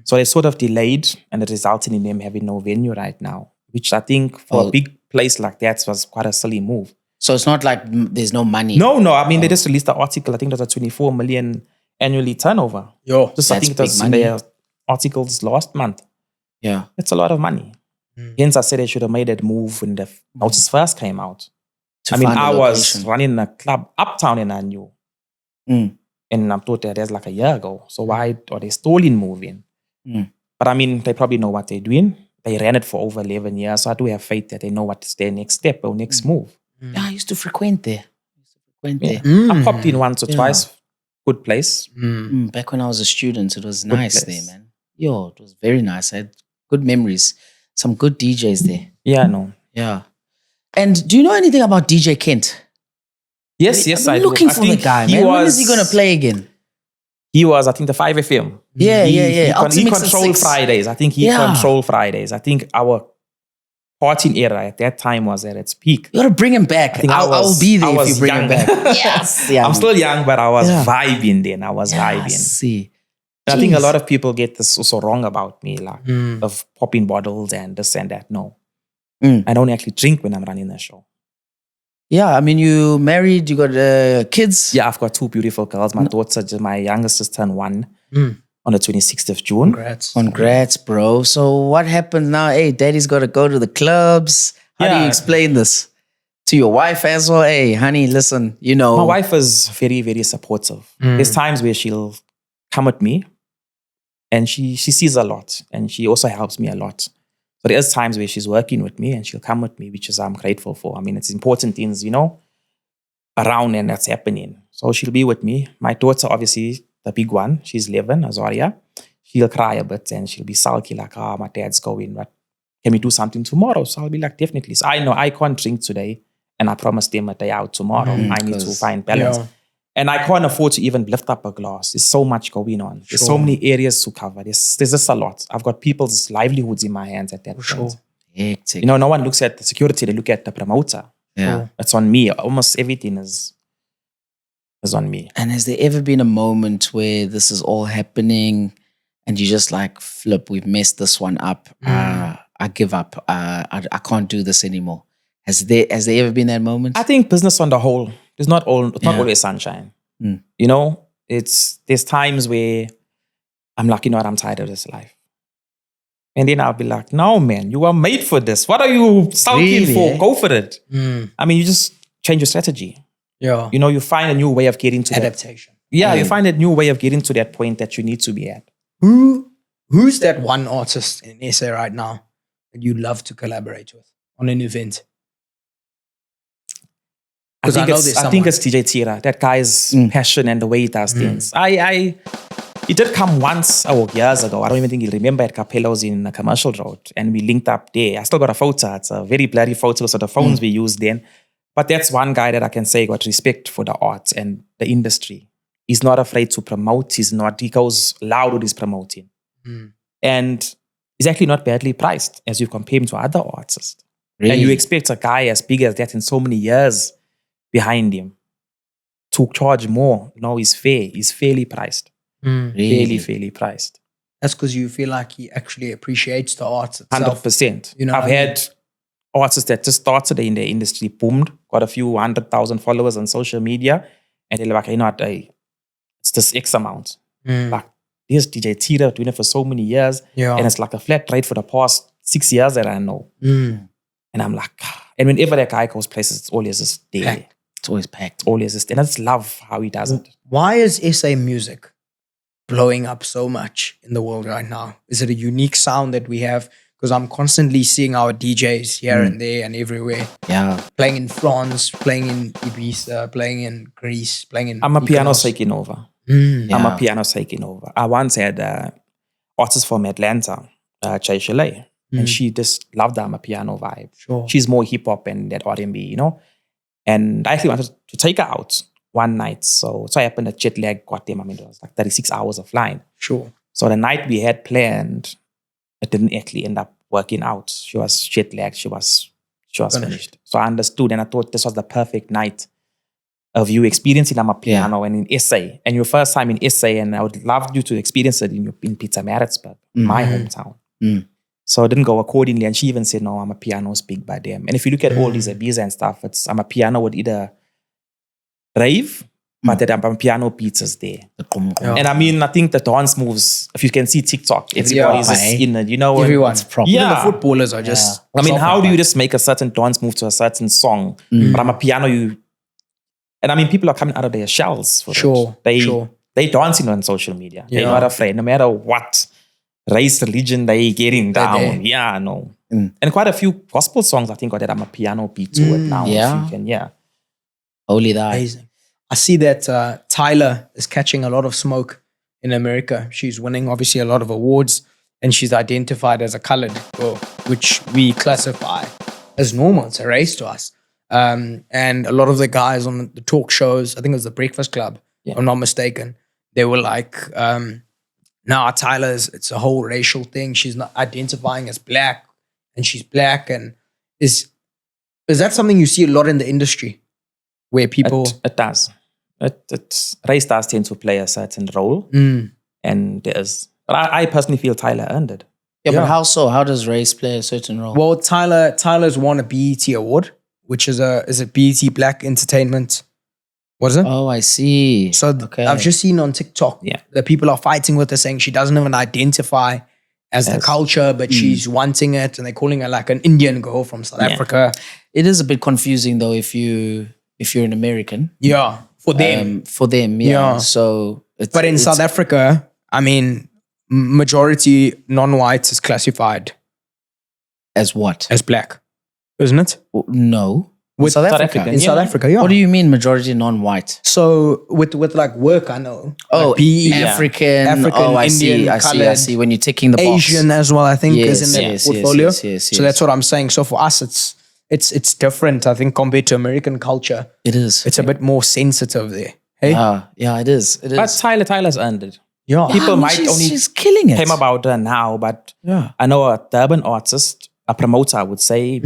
So they sort of delayed, and it resulted in them having no venue right now, which I think for a big place like that was quite a silly move. So it's not like there's no money. No. I mean, they just released the article. I think there's a 24 million annually turnover. Yo. Just I That's think it was big in money. their articles last month. Yeah. It's a lot of money. Hence, I said they should have made that move when the notice first came out. To I mean, find a I was location. running a club uptown and I knew. And I'm told that that's like a year ago. So why are they stalling moving? But I mean, they probably know what they're doing. They ran it for over 11 years. So I do have faith that they know what is their next step or next move. Yeah, I used to frequent there. Yeah. I popped in once or twice. Good place. Back when I was a student, it was nice place. there, man. Yo, it was very nice. I had good memories. Some good DJs there. Yeah, no. Yeah. And do you know anything about DJ Kent? Yes, I'm I do. looking I for the think guy, he man. When was- is he going to play again? He was, I think, the 5 FM. Yeah. He Ultimix at controlled 6. Fridays. I think he Yeah. controlled Fridays. I think our partying era at that time was at its peak. You got to bring him back. I think I will be there I if was you bring young. him back. Yes. Yeah. I'm still young, but I was Yeah. vibing then. I was Yeah, vibing. see. And I think a Jeez. lot of people get this also wrong about me, like of popping bottles and this and that. No. I don't actually drink when I'm running the show. Yeah, I mean, you married, you got kids. Yeah, I've got 2 beautiful girls. My youngest just turned 1 on the 26th of June. Congrats, bro. So what happens now? Hey, daddy's got to go to the clubs. How do you Yeah. explain this to your wife as well? Hey, honey, listen, you know. My wife is very, very supportive. There's times where she'll come with me and she sees a lot and she also helps me a lot. So there's times where she's working with me and she'll come with me, which is I'm grateful for. I mean, it's important things, around and that's happening. So she'll be with me. My daughter, obviously, the big one, she's 11, Azaria. She'll cry a bit and she'll be sulky, like, my dad's going, but can we do something tomorrow? So I'll be like, definitely. So I know I can't drink today and I promised them a day out tomorrow. I need to find balance. Yeah. And I can't afford to even lift up a glass. There's so much going on. There's so many areas to cover. There's just a lot. I've got people's livelihoods in my hands at that point. Hectic. No one looks at the security, they look at the promoter. Yeah. It's on me. Almost everything is on me. And has there ever been a moment where this is all happening and you just like, flip, we've messed this one up. I give up. I can't do this anymore. Has there ever been that moment? I think business on the whole is not always sunshine. There's times where I'm like, I'm tired of this life. And then I'll be like, no, man, you are made for this. What are you sulking Really, for? eh? Go for it. I mean, you just change your strategy. Yeah. You find a new way of getting to Adaptation. you find a new way of getting to that point that you need to be at. Who's that one artist in SA right now that you love to collaborate with on an event? I think someone. it's DJ Tira. That guy's passion and the way he does things. He did come once years ago. I don't even think he'll remember at Capello's in a commercial road. And we linked up there. I still got a photo. It's a very blurry photo. So the phones we used then. But that's one guy that I can say got respect for the arts and the industry. He's not afraid to promote. He goes loud with his promoting. And he's actually not badly priced as you compare him to other artists. Really? And you expect a guy as big as that in so many years behind him to charge more. No, he's fair. He's fairly priced. Really? Fairly priced. That's because you feel like he actually appreciates the arts itself. 100%. You know I've what I mean? had artists that just started in the industry, boomed, got a few 100,000 followers on social media, and they're like, it's this X amount. Like, here's DJ Tira doing it for so many years, and it's like a flat rate for the past 6 years that I know. And I'm like, and whenever that guy goes places, it's always just there. Packed. It's always packed. Always just, and I just love how he does it. Why is SA music blowing up so much in the world right now? Is it a unique sound that we have? Because I'm constantly seeing our DJs here and there and everywhere. Yeah. Playing in France, playing in Ibiza, playing in Greece, playing in... I'm a piano Mykonos. taking over. Yeah. I'm a piano taking over. I once had artist from Atlanta, Chay Chalet, and she just loved the piano vibe. Sure. She's more hip hop and that R&B, And I actually wanted to take her out one night. So it happened that jet lag got them. I mean, it was like 36 hours of flying. Sure. So the night we had planned, it didn't actually end up working out. She was jet lagged. She was finished. So I understood, and I thought this was the perfect night of you experiencing piano and in SA, and your first time in SA, and I would love you to experience it in Pietermaritzburg, my hometown. So it didn't go accordingly, and she even said, no, piano is big by them. And if you look at all these Ibiza and stuff, it's piano would either rave, but the piano beats is there. Yeah. And I mean, I think the dance moves, if you can see TikTok, everybody's just in it, Everyone's proper. Even the Yeah. footballers are just... I mean, how do you just make a certain dance move to a certain song? But piano, and I mean, people are coming out of their shells for Sure, it. sure. They dancing on social media. They're Yeah. not afraid, no matter what race, religion, they getting there. down. Yeah, no. And quite a few gospel songs, I think, got that I'm a piano beat to it now. Yeah. If you can, Holy thy. Amazing. I see that Tyler is catching a lot of smoke in America. She's winning obviously a lot of awards, and she's identified as a colored girl, which we classify as normal. It's a race to us. And a lot of the guys on the talk shows, I think it was the Breakfast Club, if I'm not mistaken, they were like, nah, it's a whole racial thing. She's not identifying as black, and she's black. And is that something you see a lot in the industry where people... It does. Race does tend to play a certain role. And there's... But I personally feel Tyler earned it. Yeah, but how so? How does race play a certain role? Well, Tyler's won a BET award, which is a BET Black Entertainment. What is it? Oh, I see. So I've just seen on TikTok that people are fighting with her, saying she doesn't even identify as the culture, but she's wanting it, and they're calling her like an Indian girl from South Africa. It is a bit confusing though if you're an American. Yeah, for them. Yeah. So, but in South Africa, I mean, majority non-white is classified as what? As black, isn't it? No. With South Africa. In South Africa, yeah. What do you mean majority non-white? So with like work, I know. Oh, like BE, African. Oh, I Indian, see. When you're ticking the box. Asian as well, I think, is in the portfolio. Yes. So that's what I'm saying. So for us, it's different, I think, compared to American culture. It is. It's a bit more sensitive there. Hey? Yeah, it is. But Tyler's earned it. Yeah. People might only she's killing it. came about her now, but yeah. I know a urban artist, a promoter, I would say,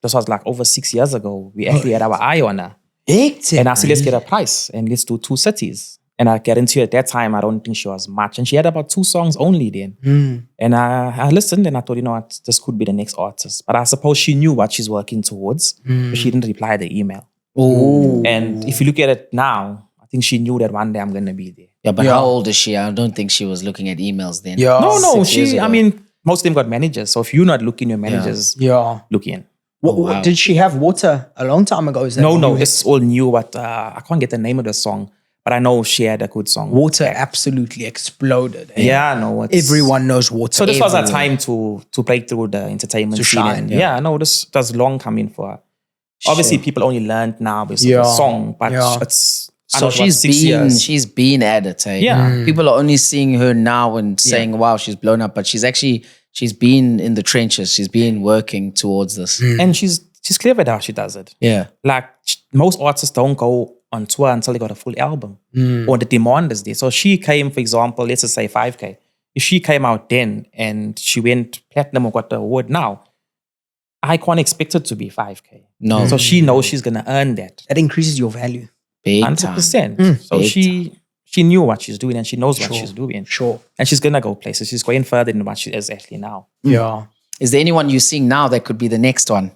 this was like over 6 years ago. We actually had our eye on her. And I said, let's get a price and let's do 2 cities. And I guarantee you at that time, I don't think she was much. And she had about 2 songs only then. And I listened and I thought, you know what, this could be the next artist. But I suppose she knew what she's working towards, but she didn't reply the email. Ooh. And if you look at it now, I think she knew that one day I'm going to be there. Yeah, but how old is she? I don't think she was looking at emails then. Yeah. No, most of them got managers. So if you're not looking, your managers look in. What, did she have water a long time ago? Is that No, it's all new, but I can't get the name of the song. But I know she had a good song. Water absolutely exploded. Yeah, no. Everyone knows water. So this was a time to break through the entertainment scene. Shine, this was long coming for her. Obviously, people only learned now because of the song, but it's... So she's been at it. Eh? Yeah. People are only seeing her now and saying, wow, she's blown up. But she's been in the trenches. She's been working towards this. And she's clever at how she does it. Yeah. Like most artists don't go on tour until they got a full album or the demand is there. So she came, for example, let's just say 5K. If she came out then and she went platinum or got the award now, I can't expect it to be 5K. No. So she knows she's going to earn that. That increases your value. 100%. So she knew what she's doing and she knows what she's doing. Sure. And she's going to go places. She's going further than what she is actually now. Yeah. Is there anyone you're seeing now that could be the next one?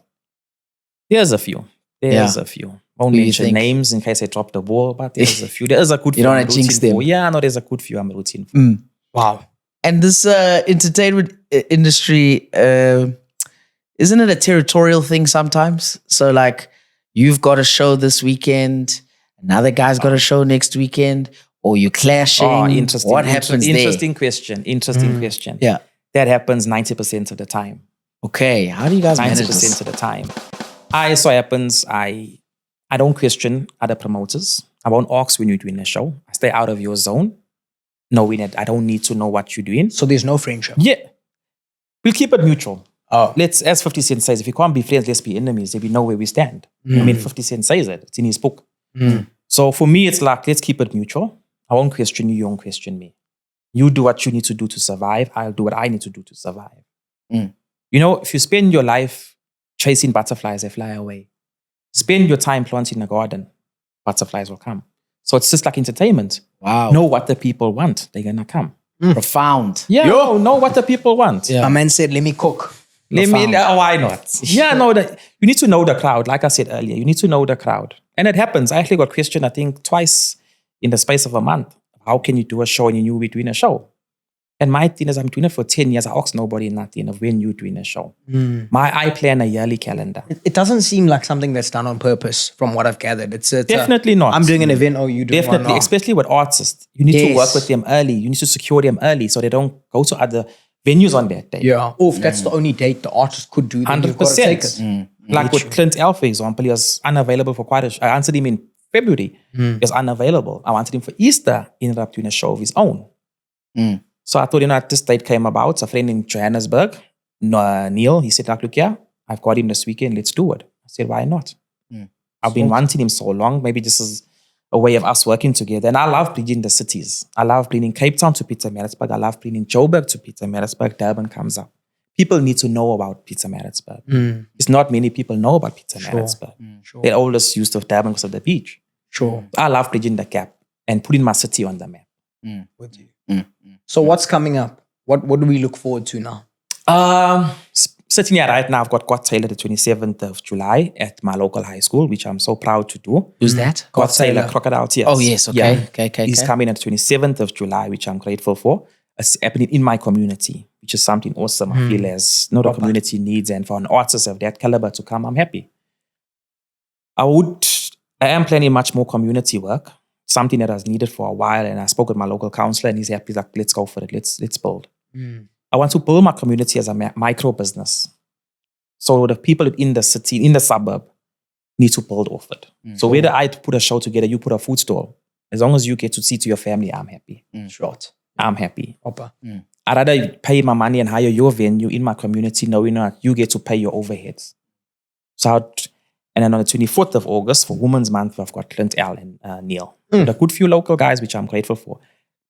There's a few. Won't mention names in case I drop the ball, but there's a few. There is a good few. You don't want to jinx them. Yeah, no, there's a good few I'm rooting for. Wow. And this entertainment industry, isn't it a territorial thing sometimes? So like, you've got a show this weekend, another guy's got a show next weekend, or you're clashing. Oh, interesting. What happens there? Interesting question. Yeah. That happens 90% of the time. Okay. How do you guys manage 90% this? of the time. So happens, I don't question other promoters. I won't ask when you're doing a show. I stay out of your zone, knowing that I don't need to know what you're doing. So there's no friendship. Yeah. We'll keep it neutral. Oh. As 50 Cent says, if we can't be friends, let's be enemies. Then we know where we stand. I mean, 50 Cent says it. It's in his book. So for me, it's like, let's keep it neutral. I won't question you. You won't question me. You do what you need to do to survive. I'll do what I need to do to survive. You know, if you spend your life chasing butterflies, they fly away. Spend your time planting a garden, butterflies will come. So it's just like entertainment. Wow. Know what the people want. They're going to come. Profound. Yeah, know what the people want. Yeah. A man said, let me cook. Why not? Yeah, you need to know the crowd. Like I said earlier, you need to know the crowd. And it happens. I actually got questioned, I think, twice in the space of a month. How can you do a show and you knew we're doing a show? And my thing is, I'm doing it for 10 years. I ask nobody nothing of when you're doing a show. I plan a yearly calendar. It doesn't seem like something that's done on purpose from what I've gathered. It's Definitely not. I'm doing an event, you do one. Definitely, especially with artists. You need to work with them early. You need to secure them early so they don't go to other venues on that day. Yeah. Or if that's the only date the artist could do, then you've got to take it. 100%. Like with Clint L, for example, he was unavailable for quite I answered him in February. He was unavailable. I wanted him for Easter. He ended up doing a show of his own. So I thought, this date came about. A friend in Johannesburg, Neil, he said, look, yeah, I've got him this weekend. Let's do it. I said, why not? I've been wanting him so long. Maybe this is a way of us working together. And I love bringing the cities. I love bringing Cape Town to Pietermaritzburg. I love bringing Joburg to Pietermaritzburg. Durban comes up. People need to know about Pietermaritzburg. It's not many people know about Pietermaritzburg. Sure. They're always used to Durban because of the beach. Sure. I love bridging the gap and putting my city on the map. With you. So what's coming up? What do we look forward to now? Sitting here right now, I've got Taylor the 27th of July at my local high school, which I'm so proud to do. Who's that? Got Taylor Crocodile Tears. Oh, yes. Okay. Yeah. Okay. He's coming on the 27th of July, which I'm grateful for. It's happening in my community, which is something awesome. I feel as no the community needs, and for an artist of that caliber to come, I'm happy. I am planning much more community work, something that was needed for a while, and I spoke with my local councillor, and he's happy. He's like, let's go for it. Let's build. I want to build my community as a micro business. So the people in the city, in the suburb, need to build off it. So whether I put a show together, you put a food stall, as long as you get to see to your family, I'm happy. Short. I'm happy. Proper. I'd rather pay my money and hire your venue in my community, knowing that you get to pay your overheads. And then on the 24th of August, for Women's Month, I've got Clint L and Neil. A good few local guys, which I'm grateful for.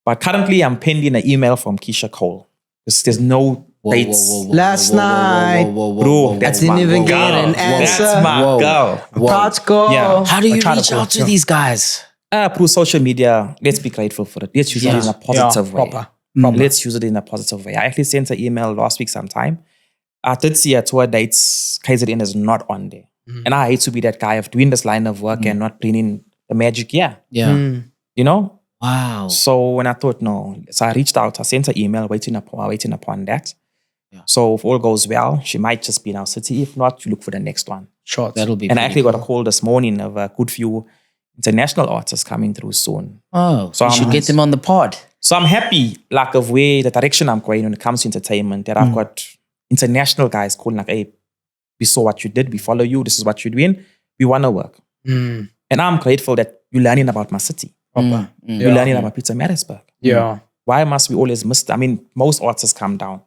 But currently, I'm pending an email from Keisha Cole. There's no dates. Last night. Bro, I didn't even get an answer. That's my girl. Let's go. Yeah. How do you try to reach out to call, these guys? Through social media, let's be grateful for it. Let's use it in a positive way. Proper. Let's use it in a positive way. I actually sent an email last week sometime. I did see a tour dates. KZN is not on there. And I hate to be that guy of doing this line of work and not bringing the magic. Yeah. Yeah. You know? Wow. So when I thought, no. So I reached out. I sent an email waiting upon that. Yeah. So if all goes well, she might just be in our city. If not, you look for the next one. Sure. That'll be And I actually got a call this morning of a good few international artists coming through soon. Oh, so you should get them on the pod. So I'm happy, like, of where the direction I'm going when it comes to entertainment, that I've got international guys calling like, hey, we saw what you did, we follow you, this is what you're doing, we want to work. And I'm grateful that you're learning about my city. You're learning about Pietermaritzburg. Yeah. Why must we always miss? I mean, most artists come down.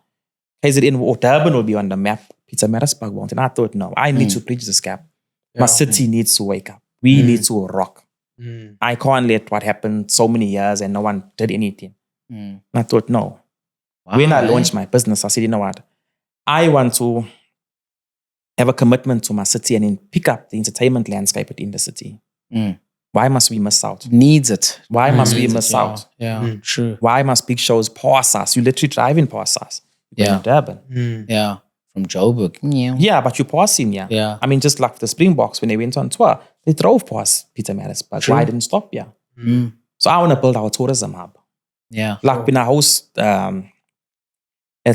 KZN or Durban will be on the map, Pietermaritzburg won't. And I thought, no, I need to bridge this gap. My city needs to wake up. We need to rock. I can't let what happened so many years and no one did anything. And I thought, no. Wow, when I launched my business, I said, you know what? I want to have a commitment to my city and then pick up the entertainment landscape within the city. Why must we miss out? Needs it. Why must we miss out? Yeah, true. Why must big shows pass us? You literally driving past us. Yeah. In Durban. Yeah. From Joburg. Yeah, but you pass him, yeah. Yeah. I mean, just like the Springboks, when they went on tour, they drove past Pietermaritzburg. Why didn't stop here? So I want to build our tourism hub. Yeah. Like when I host at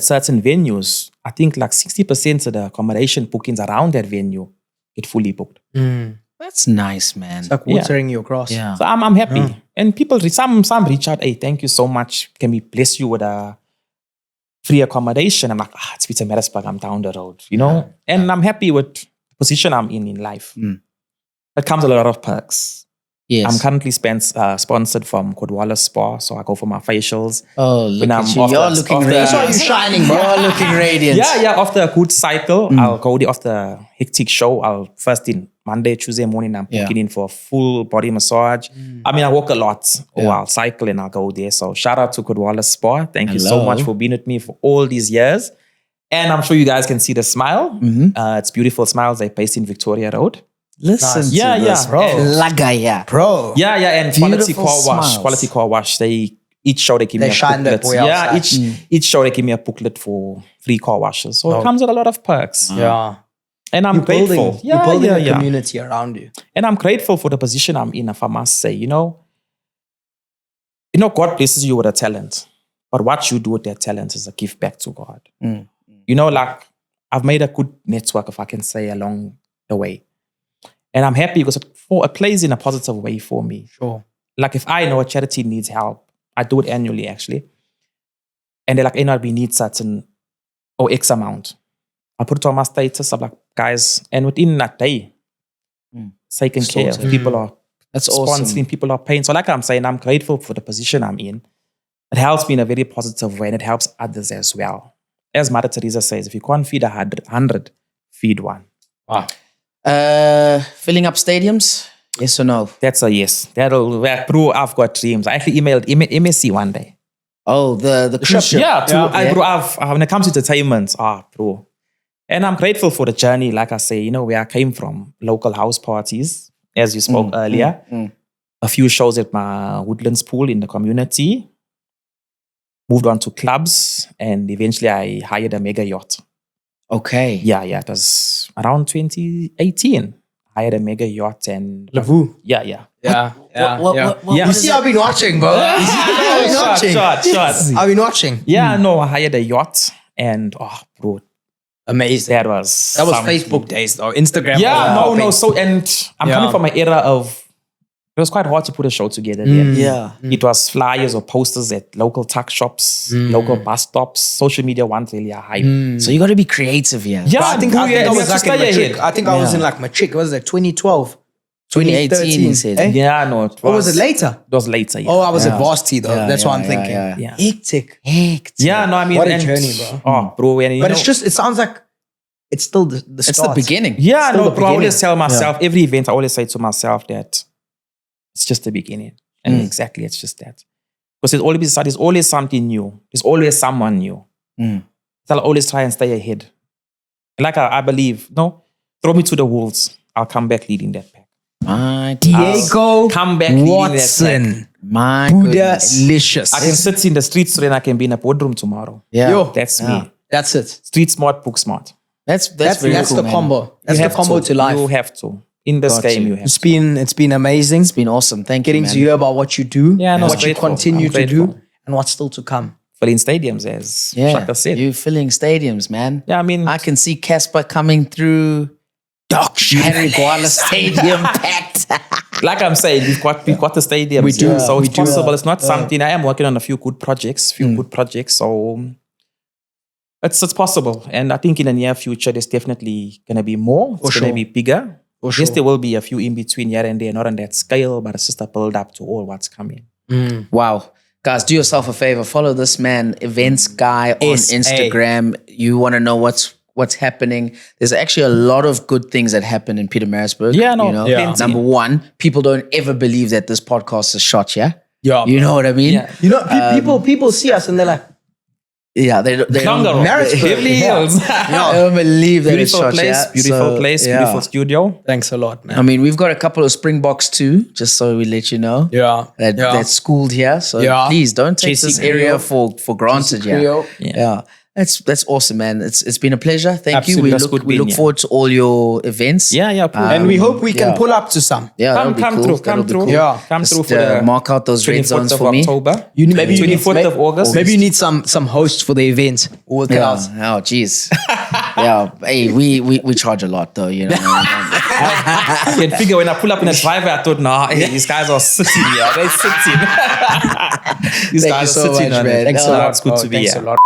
certain venues, I think like 60% of the accommodation bookings around that venue get fully booked. That's nice, man. It's like watering your grass. Yeah. So I'm happy. And people, some reach out, hey, thank you so much. Can we bless you with a free accommodation? I'm like, it's Pietermaritzburg, I'm down the road, you know? And I'm happy with the position I'm in life. It comes with a lot of perks. Yes. I'm currently sponsored from Kodwala Spa, so I go for my facials. Oh, look at you. You're looking radiant. That's why you're shining, bro. You're looking radiant. Yeah, after a good cycle, I'll go there after a hectic show. I'll first in Monday, Tuesday morning, I'm booking in for a full body massage. I mean, I walk a lot, or I'll cycle and I'll go there. So shout out to Kodwala Spa. Thank you so much for being with me for all these years. And I'm sure you guys can see the smile. It's beautiful smiles. They're based in Victoria Road. Listen to this, bro. Lagaya. Bro. Yeah, and quality Beautiful car wash. smiles. Quality car wash. Each show they give me a shine that booklet. boy Yeah, outside. each show they give me a booklet for free car washes. So it comes with a lot of perks. Yeah. And I'm grateful. You're building a community around you. And I'm grateful for the position I'm in, if I must say. You know, God blesses you with a talent. But what you do with that talent is a gift back to God. You know, like, I've made a good network, if I can say, along the way. And I'm happy because it plays in a positive way for me. Sure. Like if I know a charity needs help, I do it annually actually. And they're like, we need certain or X amount. I put it on my status. I'm like, guys, and within that day, taking care of people are That's sponsoring, awesome. people are paying. So like I'm saying, I'm grateful for the position I'm in. It helps me in a very positive way and it helps others as well. As Mother Teresa says, if you can't feed 100, feed one. Wow. Filling up stadiums? Yes or no? That's a yes. That'll bro, I've got dreams. I actually emailed MSC one day. Oh, the cruise ship. Yeah, bro, Yeah. when it comes to entertainment, bro. And I'm grateful for the journey. Like I say, where I came from, local house parties, as you spoke earlier. A few shows at my Woodlands pool in the community. Moved on to clubs, and eventually I hired a mega yacht. Okay. Yeah, it was around 2018. I hired a mega yacht and Lavu. yeah. What You see, I've been watching, bro. I've been watching. Shot. I've been watching. Yeah, no, I hired a yacht and bro, Amazing. that was something. Facebook days though. Instagram. Yeah, was no. popping. So, and I'm coming from an era of, it was quite hard to put a show together then. Yeah. It was flyers or posters at local tuck shops, local bus stops. Social media wasn't really a hype. So you got to be creative here. Yeah, But I think bro, I was to like stay in matric. ahead. I think I was in like matric. What was it? 2012, 2018, he said. Eh? Yeah, no. Or was it later? It was later, yeah. Oh, I was Yeah. at varsity though. Yeah, That's what yeah, I'm thinking. yeah. Hectic. Yeah, no, I mean, What a and- journey, bro. Oh, bro, and But it's just, it sounds like it's still the It's start. the beginning. yeah, still no, the bro. I always beginning. tell myself, every event, I always say to myself that it's just the beginning. And exactly, it's just that. Because there's always something new. There's always someone new. So I'll always try and stay ahead. Like I believe, throw me to the wolves. I'll come back leading that pack. My goodness. Diago Come back leading that pack. Watson. My Buddha goodness. delicious. I can sit in the streets today and I can be in a boardroom tomorrow. Yeah. Yo, That's Yeah. me. That's it. Street smart, book smart. That's That's very cool, the man. combo. That's You the have combo to life. You have to. In this Got game, you. you have It's to. been amazing. It's been awesome. Thank Getting you, to man. hear about what you do, Yeah, no, what I'm you grateful. continue I'm to do, grateful. and what's still to come. Filling stadiums, as Yeah. Shaka said. You filling stadiums, man. Yeah, I mean, I can see Casper coming through Henry Gwala Stadium packed. like I'm saying, we've got the stadiums. We do. So We it's do. possible. It's not something. I am working on a few good projects. So it's possible. And I think in the near future, there's definitely going to be more. It's going to be bigger. Yes, there will be a few in between here and there, not on that scale, but it's just a build up to all what's coming. Wow. Guys, do yourself a favor. Follow this man, Events Guy, on SA. Instagram. You want to know what's happening. There's actually a lot of good things that happen in Pietermaritzburg. Yeah, no, you know? plenty. Number one, people don't ever believe that this podcast is shot, yeah? Yeah, You know what I mean? Yeah. You know, people see us and they're like, Yeah, they Younger, Maritzburg, Beverly yeah. Hills. I don't believe that it's Beautiful shot, place, yeah? beautiful So, place, yeah. beautiful studio. thanks a lot, man. I mean, we've got a couple of Springboks too, just so we let you know. Yeah. That's schooled here. So Yeah. please don't take JC this Creole. area for granted. Creole. Yeah. That's awesome, man. It's been a pleasure. Thank Absolutely. you. That's good We being look here. forward to all your events. Yeah, cool. And we hope we can yeah. pull up to some. Yeah, that'll be Come cool. through, That'll come be through. cool. Yeah. Come Just through for the mark out those red 24th zones of for me. October. Maybe you need 24th of August. Maybe you need some hosts for the event. We'll work it Yeah. out. Oh, jeez. Yeah. Hey, we charge a lot though, you know. I can figure when I pull up in a driveway, I thought, nah, hey, these guys are sitting here. They're sitting. These Thank you guys so are sitting much, on man. it. Thanks a No, lot. It's good to be Thanks here. a lot.